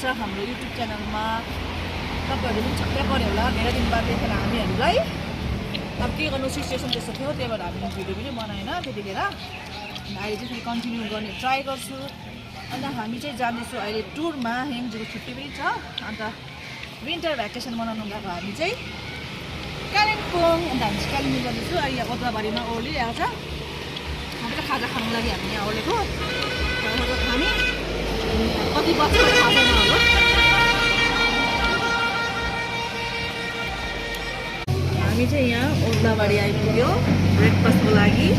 छ हाम्रो युट्युब च्यानलमा। तपाईँहरू पनि छक्कै पऱ्यो होला, धेरै दिन बाद देखेर हामीहरूलाई। अब के गर्नु, सिचुएसन त्यस्तो थियो, त्यही भएर हामीले भिडियो पनि बनाएन त्यतिखेर। अहिले चाहिँ फेरि कन्टिन्यू गर्ने ट्राई गर्छु। अन्त हामी चाहिँ जाँदैछौँ अहिले टुरमा। हेङजीको छुट्टी पनि छ, अन्त विन्टर भ्याकेसन मनाउनु गएको हामी चाहिँ कालिम्पोङ। अन्त हामी चाहिँ कालिम्पोङ गर्दैछु। अहिले यहाँ ओद्लाबारीमा ओर्लिरहेको छ। हामी त खाजा खानु लागि हामी यहाँ ओर्लेको। हामी कति बज्छ थाहा छैन अब। हामी चाहिँ यहाँ ओद्लाबारी आइपुग्यो ब्रेकफास्टको लागि।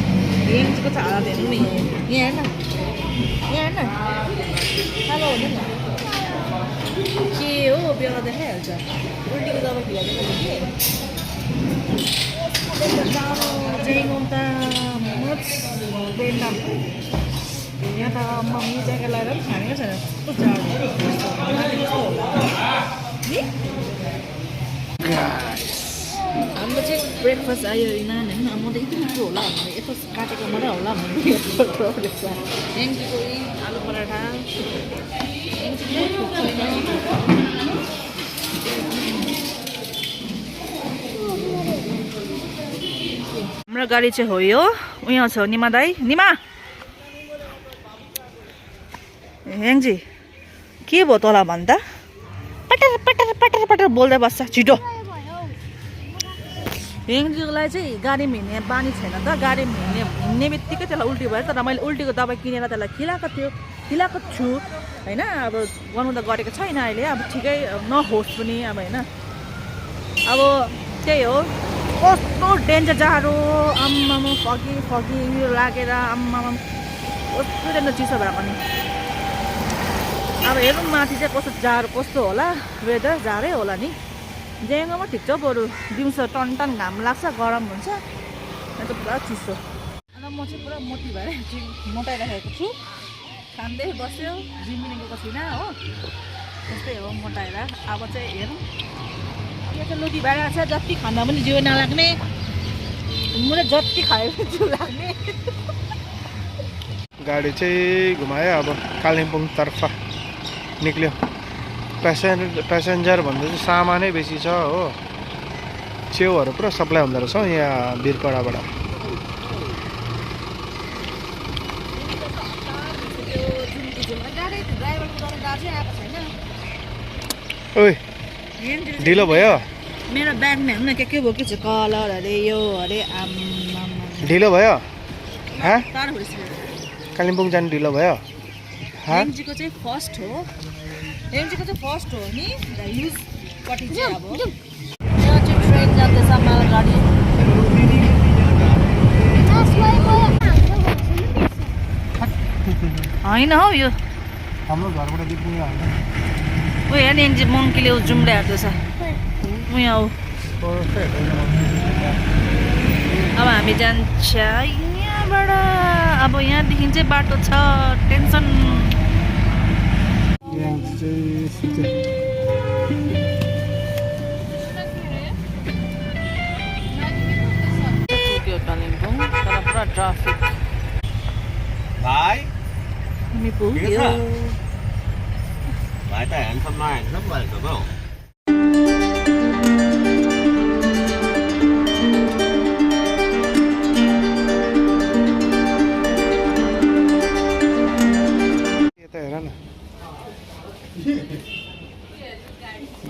हेङजीको चाहिँ हालत हेर्नु नि, यहाँ हेर्न, यहाँ हेर्न, सानो हुँदैन के हो, बेला देखाइहाल्छ। उल्टीको दबाई खुवाइदिएको कि यहाँ त मम्मी ज्याकेट लगाएर पनि खानेको छैन। हाम्रो चाहिँ ब्रेकफास्ट आयो नानी होइन, म त यति मिठो होला भनेर यस्तो काटेको मात्रै होला भनेर हेङजीको आलु पराठा। हाम्रो गाडी चाहिँ हो यो, उयो छ निमा दाई। निमा हेङजी के भयो तँलाई भन्दा पटर पटर पटर पटर बोल्दै बस्छ छिटो। हेङजीलाई चाहिँ गाडीमा हिँड्ने बानी छैन त। गाडीमा हिँड्ने बित्तिकै त्यसलाई उल्टी भयो। तर मैले उल्टीको दबाई किनेर त्यसलाई खिलाएको छु होइन। अब गर्नु त गरेको छैन अहिले, अब ठिकै नहोस् पनि अब होइन। अब त्यही हो, कस्तो डेन्जर जाडो, आम्मामा फगी उयो लागेर आम्मामा कस्तो डेन्जर चिसो भएर पनि। अब हेरौँ माथि चाहिँ कस्तो जाडो कस्तो होला, वेदर जाडै होला नि। जेङ्गोमा ठिक छ, बरु दिउँसो टन घाम लाग्छ, गरम हुन्छ, अन्त पुरा चिसो। अन्त म चाहिँ पुरा मोटी भएर मोटाइराखेको छु। खाँदै बस्यो, जिम पनि गएको छुइनँ हो, त्यस्तै हो मोटाएर। अब चाहिँ हेरौँ, यो चाहिँ लोटी भइरहेको छ। जति खाँदा पनि जिउ नलाग्ने, मलाई जति खायो पनि जिउ लाग्ने। गाडी चाहिँ घुमायो, अब कालिम्पोङतर्फ निक्ल्यो। प्यासेन्जर भन्दा चाहिँ सामानै बेसी छ हो। च्याउहरू पुरा सप्लाई हुँदो रहेछ यहाँ बिरकडाबाट। ओइ ढिलो भयो, मेरो ब्यागमा हेर्नु न के भयो, के छ कलर अरे यो अरे आम्मा ढिलो भयो। हाँ तार भइस कालिम्पोङ जानु ढिलो भयो। हेङजीको चाहिँ फर्स्ट हो, हेङजीको चाहिँ फर्स्ट हो नि युजपट्टि चाहिँ। अब यहाँ चाहिँ ट्रेन जाँदैछ, मालगाडी। होइन हौ यो हाम्रो घरबाट देख्ने होइन। उयो हेर्ने हेङजी मङ्कीले जुम्डा हेर्दैछ उयो हौ। अब हामी जान्छ यहाँबाट। अब यहाँदेखि चाहिँ बाटो छ, टेन्सन। पुग्यो कालिम्पोङ, तर पुरा ट्राफिक। हामी पुग्यो। भाइ त ह्यान्डसम नह्यान्डसम भएको त हौ।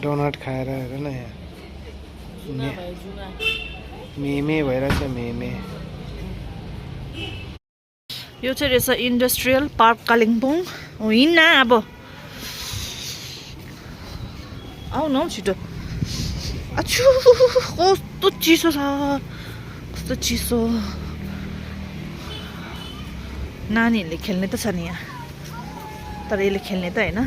डोनट खाएर हेर न, यहाँ मेमे भइरहेछ मेमे। यो चाहिँ रहेछ इन्डस्ट्रियल पार्क कालिम्पोङ। हो हिँड्न, अब आऊ न हौ छिटो। अछु कस्तो चिसो छ, कस्तो चिसो। नानीहरूले खेल्ने त छ नि यहाँ, तर यसले खेल्ने त होइन।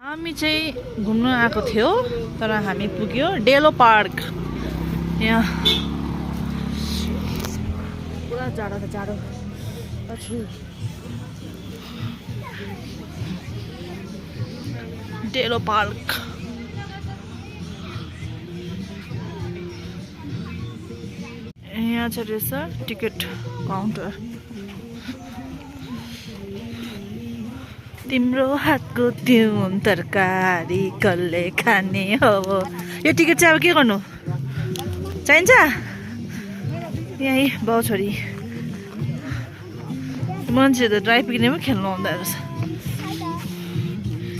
हामी चाहिँ घुम्न आएको थियो, तर हामी पुग्यो डेलो पार्क। यहाँ पुरा जाडो छ, जाडो। डेलो पार्क। यहाँ चाहिँ रहेछ टिकट काउन्टर तिम्रो हातको तिउन तरकारी कसले खाने हो यो टिकट चाहिँ अब के गर्नु चाहिन्छ यही बाउ छोरी मान्छे त ड्राई पिक्ने पनि खेल्नु आउँदो रहेछ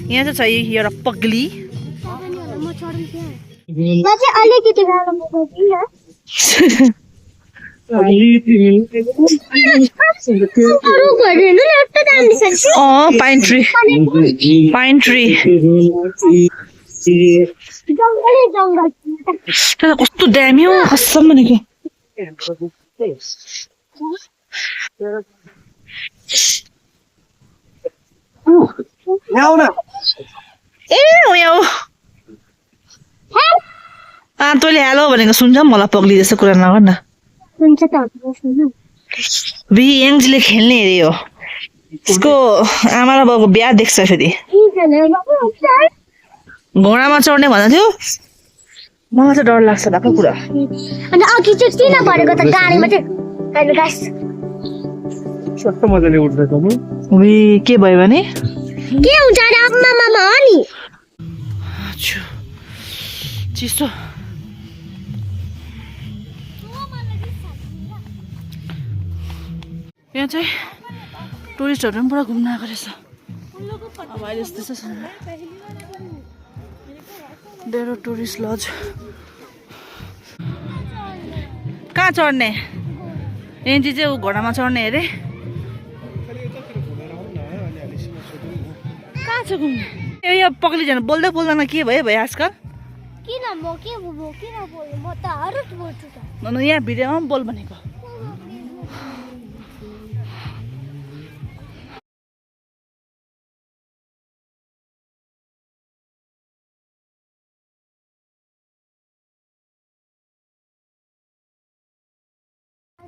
यहाँ चाहिँ छ एउटा पग्ली पाइन ट्री कस्तो दामी हो कसम भनेको तैँले हेलो भनेको सुन्छ मलाई पग्ली जस्तो कुरा नगर न याङजीले खेल्ने अरे हो उसको आमा र बाउको बिहा देख्छ फेरि घोडामा चढ्ने भन्दा थियो मलाई चाहिँ डर लाग्छ भएको कुरा के भयो भने चिसो यहाँ चाहिँ टुरिस्टहरू पनि पुरा घुम्न आएको रहेछ अब अहिले यस्तो छ डेलो टुरिस्ट लज कहाँ चढ्ने एन्जी चाहिँ ऊ घोडामा चढ्ने अरे कहाँ छ घुम्ने यो पक्लिजना बोल्दै बोल्दैन के भयो आजकल यहाँ भिडियोमा पनि बोल भनेको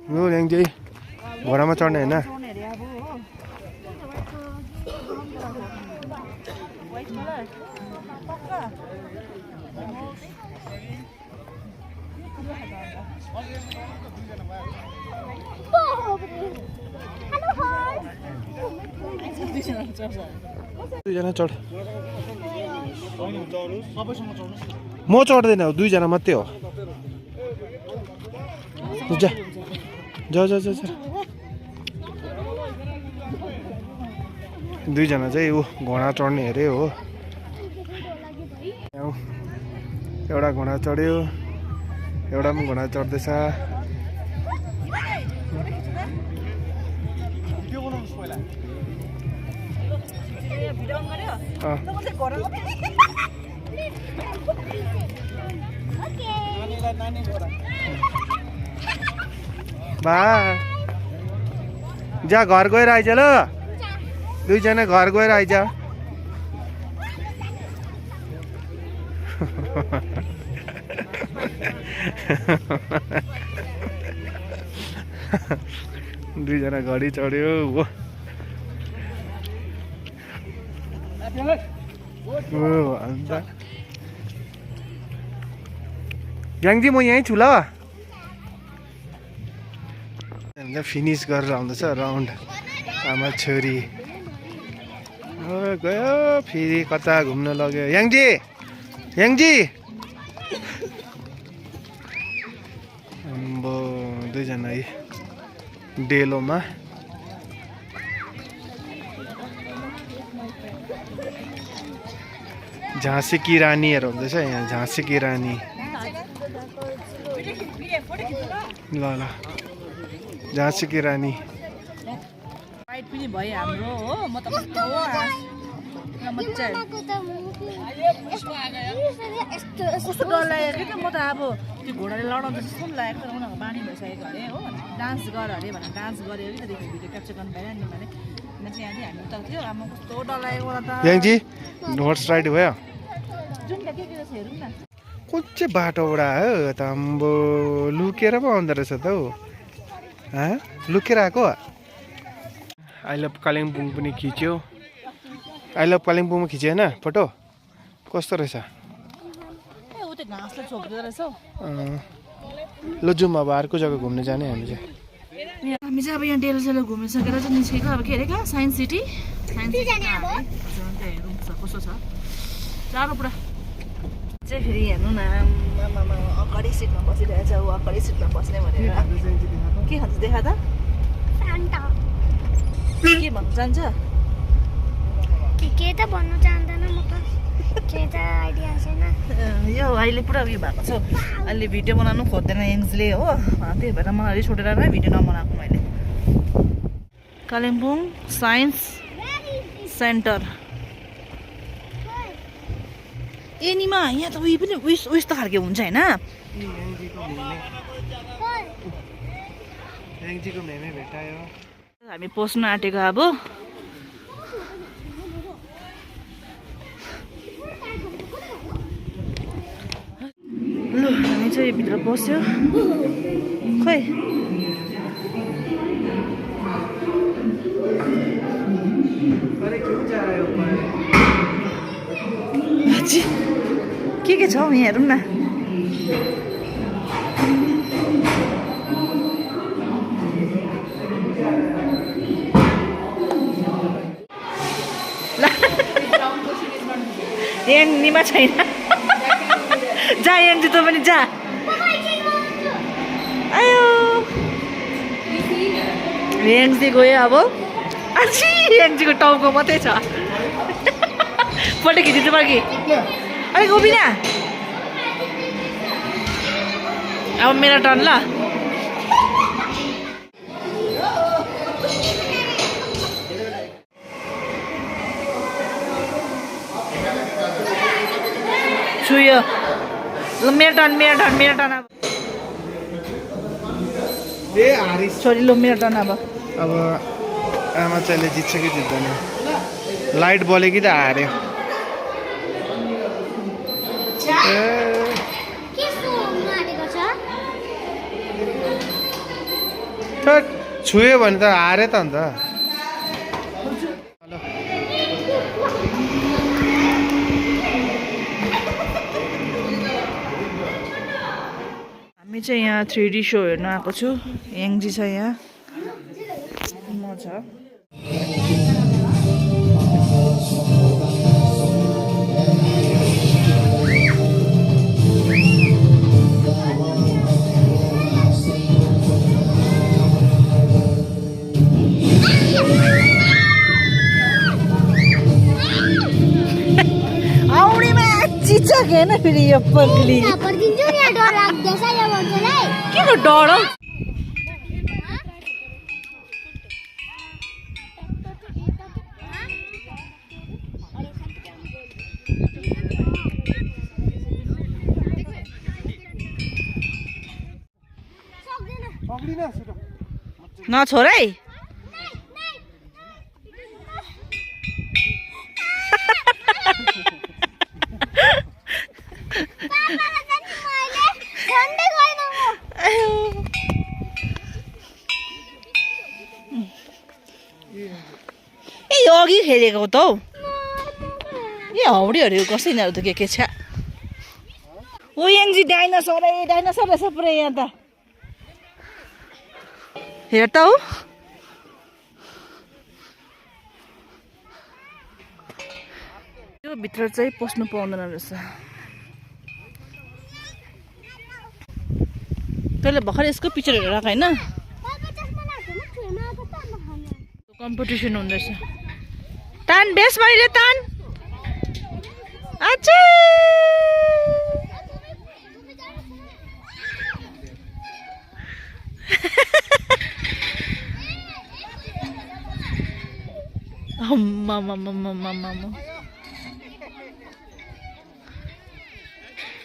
याङजी घोडामा चढ्ने होइन दुईजना चढ म चढ्दैन दुईजना मात्रै हो जा दुईजना चाहिँ ऊ घोडा चढ्ने अरे हो एउटा घोडा चढ्यो एउटा पनि घोडा चढ्दैछ बा जा घर गएर आइज ल दुईजना घर गएर आइज दुईजना घडी चढ्यो याङजी म यहीँ छु ल फिनिस गरेर आउँदैछ राउन्ड आमा छोरी गयो फेरि कता घुम्न लग्यो याङजी अम्बो दुईजना डेलोमा झाँसी की रानीहरू हुँदैछ यहाँ झाँसी की रानी ल झाँसी की रानी फाइट पनि भयो हाम्रो हो म त कस्तो कस्तो डर लागेको कि म त अब त्यो घोडाले लडाउँदा जस्तो पनि लागेको तर उनीहरूको बानी भइसकेको अरे हो डान्स गर अरे भनेर डान्स गऱ्यो कि त्यहाँदेखि भिडियो क्याप्चर गर्नु भएन नि भने चाहिँ यहाँदेखि हामी उता थियो अब कस्तो डर लागेको मलाई त याङजी हर्स राइड भयो जुन के रहेछ हेरौँ न कुन चाहिँ बाटोबाट हो त अम्बो लुकेर पो आउँदो रहेछ त हौ लुकेर आएको आई लभ कालिम्पोङ पनि खिच्यो आई लभ कालिम्पोङमा खिच्यो होइन फोटो कस्तो रहेछ घाँसले छोप्दो रहेछ ल जाउँ अब अर्को जग्गा घुम्न जाने हामी चाहिँ हामी चाहिँ अब यहाँ डेलोसेलो घुमिसकेर चाहिँ निस्केको अब के अरे कहाँ साइन्स सिटी हेरौँ कस्तो छ टाढो पुरा चाहिँ फेरि हेर्नु न अगाडि सिटमा बसिरहेछ ऊ अगाडि सिटमा बस्ने भनेर के खान्छ देखा त के भन्नु चाहन्छ के त भन्नु चाहँदैन म त के त आइडिया छैन यो अहिले पुरा उयो भएको छ अहिले भिडियो बनाउनु खोज्दैन एङ्सले हो त्यही भएर मलाई छोडेर नै भिडियो नबनाएको मैले कालिम्पोङ साइन्स सेन्टर ए निमा यहाँ त उयो पनि उयस त खालको हुन्छ होइन हामी पस्नु आँटेको अब ल हामी चाहिँ भित्र पस्यो खोइ के छ हौ यहाँ हेरौँ न याङ निमा छैन जा याङजी तँ पनि जा आयो याङजी गयो अब आछि याङजीको टाउको मात्रै छ फोटो खिचिदिनु पर्यो कि अलिक उभिन अब मेरो टर्न ल छुयो ल मेरो टर्न अब छोरी ल मेरो टर्न अब आमा चाहिँले जित्छ कि जित्दैन लाइट बल्यो कि त हार्यो छुयो भने त हारे त अन्त हामी चाहिँ यहाँ 3D सो हेर्न आएको छु याङजी छ यहाँ म छ छैन फेरि यो पग्ली पर्दिन्छु नि डर लाग्दैछ यो बच्चालाई के को डर हौ नछोड है यो अघि खेलेको त हौ ए हौडीहरू कसै यिनीहरू त के छ ओ याङजी डाइनासोर रहेछ पुरै यहाँ त हेर त हौ यो भित्र चाहिँ पस्नु पाउँदैन रहेछ तैँले भर्खर यसको पिक्चर हेरेर राख होइन कम्पिटिसन हुँदैछ तान बेस मैले तान अच्छा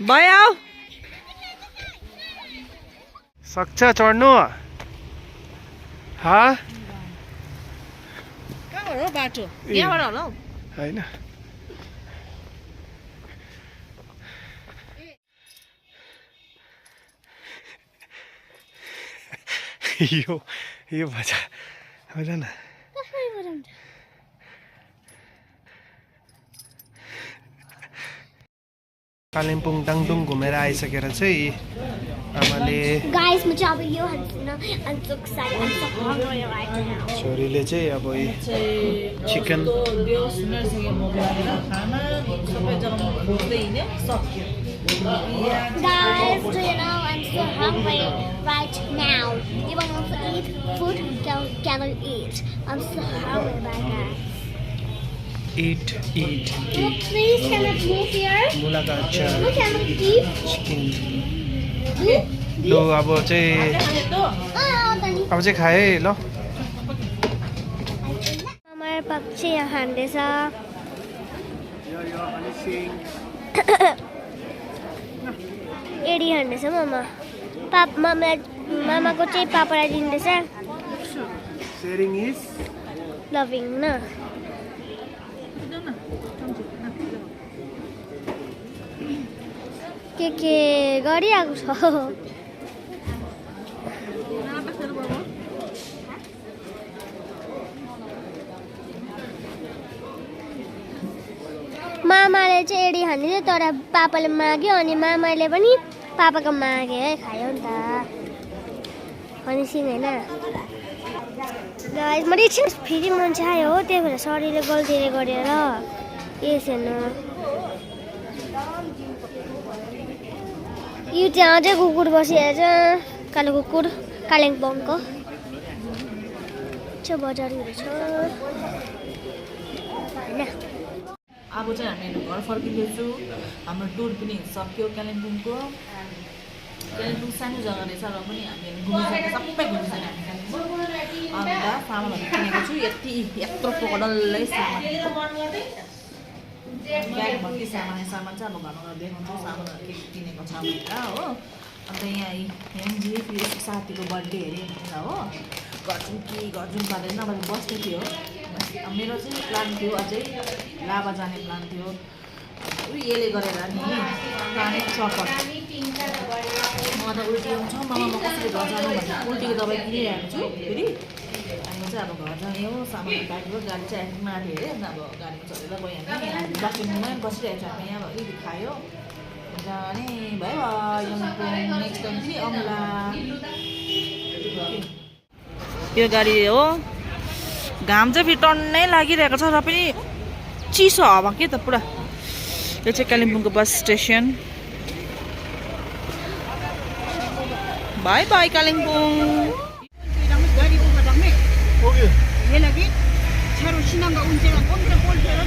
भयो सक्छ चढ्नु हा कहाँबाट हो बाटो यहाँबाट होला हौ होइन यो भन्छ होइन न कालिम्पोङ डाङडुङ घुमेर आइसकेर चाहिँ आमाले Guys, म चाहिँ अब यो हान्छु न. I'm so excited. I'm so hungry right now. छोरीले चाहिँ अब चिकन बेहोस नर्सिङ मोमो लागेर खाना सबै जग्गामा खोज्दै हिँड्यो सक्यो Guys, do you know I'm so hungry right now. Even want to eat food, cannot eat. I'm so hungry right now. It it Look, please, can I move here? मुलाका अचार Look, can I eat? Chicken Look. लु अब चाहिँ अब चाहिँ खाए है ल আমার পাচ্ছে হান্ডেসা एडी हान्दैछ मामा मामाको चाहिँ पापडा दिँदैछ सेयरिङ इज लभिङ न के गरिरहेको छ मामाले चाहिँ एडी हान्दियो तर पापाले माग्यो अनि मामाले पनि पापाको मागे है खायो नि त अनि सिङ होइन मैले एकछिन फेरि मान्छे आयो हो त्यही भएर शरीरले गल्तीले गरेर यस हेर्नु यो त्यहाँ चाहिँ कुकुर बसिरहेछ कालो कुकुर कालिम्पोङको छ बजारहरू छ होइन अब चाहिँ हामीहरू घर फर्किँदैछु हाम्रो टुर पनि सक्यो कालिम्पोङको कालिम्पोङ सानो जग्गा रहेछ र पनि हामीहरू घुमिसक्यो सबै घुमिसक्यो हामी कालिम्पोङ अन्त सामानहरू किनेको छु यत्रो पोको डल्लै सामान ब्याग भर्ती सामान चाहिँ अब घरमा गएर देखाउँछु सामानहरू के किनेको छ भनेर हो अन्त यहाँ फेरि साथीको बर्थडे अरे भनेर हो गर्छौँ कि गर्छौँ पारेर नभए बस्दै थियो मेरो चाहिँ प्लान थियो अझै लाभा जाने प्लान थियो यसले गरेर नि प्लानै चपट म त उल्टी आउँछ मामा म कसरी घर जानु भनेर उल्टीको दबाई किनिरहेको छु फेरि हामी चाहिँ अब घर जाने हो सामान बाँडेको गाडी चाहिँ आइपुग्न आँट्यो अरे अब गाडीमा चढेर गयो हामी बाटोमा बसिरहेको छ हामी अब अलिकति खायो जाने भयो नेक्स्ट टाइम फेरि आउँला यो गाडी हो घाम चाहिँ फेरि टन्नै लागिरहेको छ र पनि चिसो हावा के त पुरा यो चाहिँ कालिम्पोङको bus station bye bye Kalimpong 얘 lagi 차로 신한가 운전한 꼼짝 꼴 때는